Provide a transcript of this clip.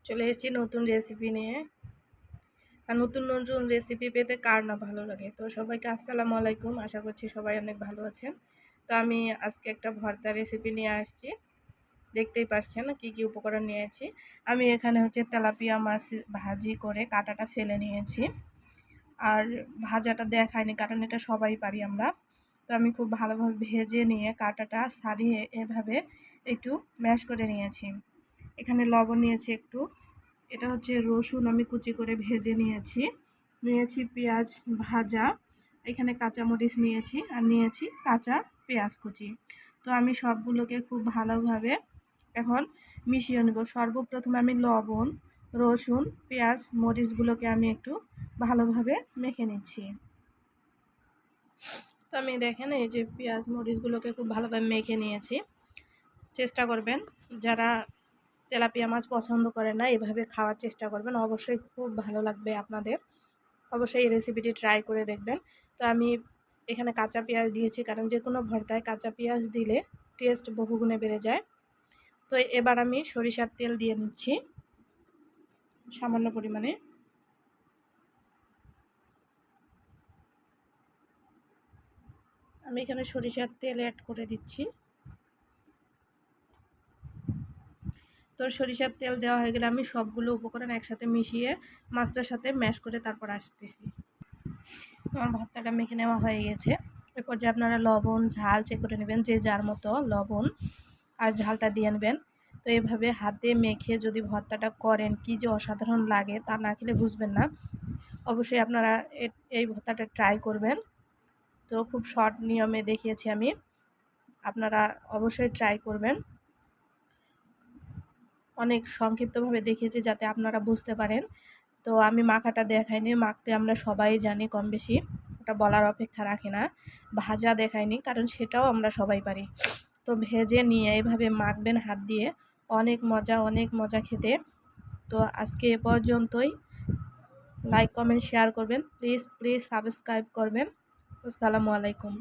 চলে এসেছি নতুন রেসিপি নিয়ে। আর নতুন নতুন রেসিপি পেতে কার না ভালো লাগে। তো সবাইকে আসসালামু আলাইকুম, আশা করছি সবাই অনেক ভালো আছেন। তো আমি আজকে একটা ভর্তা রেসিপি নিয়ে আসছি। দেখতেই পাচ্ছেন কি কি উপকরণ নিয়েছি। আমি এখানে তেলাপিয়া মাছ ভাজি করে কাঁটাটা ফেলে নিয়েছি। আর ভাজাটা দেখায়নি কারণ এটা সবাই পারি আমরা। তো আমি খুব ভালোভাবে ভেজে নিয়ে কাঁটাটা ছাড়িয়ে এভাবে একটু ম্যাশ করে নিয়েছি। এখানে লবণ নিয়েছি একটু। এটা রসুন আমি কুচি করে ভেজে নিয়েছি পেঁয়াজ ভাজা, এখানে কাঁচামরিচ নিয়েছি আর নিয়েছি কাঁচা পেঁয়াজ কুচি। তো আমি সবগুলোকে খুব ভালোভাবে এখন মিশিয়ে নেব। সর্বপ্রথম আমি লবণ, রসুন, পেঁয়াজ, মরিচগুলোকে আমি একটু ভালোভাবে মেখে নিচ্ছি। তো আমি দেখেন এই যে পেঁয়াজ মরিচগুলোকে খুব ভালোভাবে মেখে নিয়েছি। চেষ্টা করবেন যারা তেলাপিয়া মাছ পছন্দ করে না এভাবে খাওয়ার চেষ্টা করবেন, অবশ্যই খুব ভালো লাগবে আপনাদের। অবশ্যই এই রেসিপিটি ট্রাই করে দেখবেন। তো আমি এখানে কাঁচা পেঁয়াজ দিয়েছি কারণ যে কোনো ভর্তায় কাঁচা পেঁয়াজ দিলে টেস্ট বহুগুণে বেড়ে যায়। তো এবার আমি সরিষার তেল দিয়ে নিচ্ছি সামান্য পরিমাণে। আমি এখানে সরিষার তেল অ্যাড করে দিচ্ছি। তো সরিষার তেল দেওয়া হয়ে গেলে আমি সবগুলো উপকরণ একসাথে মিশিয়ে মাছটার সাথে ম্যাশ করে তারপর আসতেছি। আমার ভর্তাটা মেখে নেওয়া হয়ে গেছে। এরপর যে আপনারা লবণ ঝাল চেক করে নেবেন, যে যার মতো লবণ আর ঝালটা দিয়ে নেবেন। তো এইভাবে হাতে মেখে যদি ভর্তাটা করেন কি যে অসাধারণ লাগে, তা না খেলে বুঝবেন না। অবশ্যই আপনারা এই ভর্তাটা ট্রাই করবেন। তো খুব শর্ট নিয়মে দেখিয়েছি আমি, আপনারা অবশ্যই ট্রাই করবেন। অনেক সংক্ষিপ্তভাবে দেখিয়েছি যাতে আপনারা বুঝতে পারেন। তো আমি মাখাটা দেখাইনি, মাখতে আমরা সবাই জানি কম বেশি, ওটা বলার অপেক্ষা রাখে না। ভাজা দেখাইনি কারণ সেটাও আমরা সবাই পারি। তো ভেজে নিয়ে এইভাবে মাখবেন হাত দিয়ে, অনেক মজা খেতে। তো আজকে এ পর্যন্তই। লাইক কমেন্ট শেয়ার করবেন, প্লিজ সাবস্ক্রাইব করবেন। আসসালামু আলাইকুম।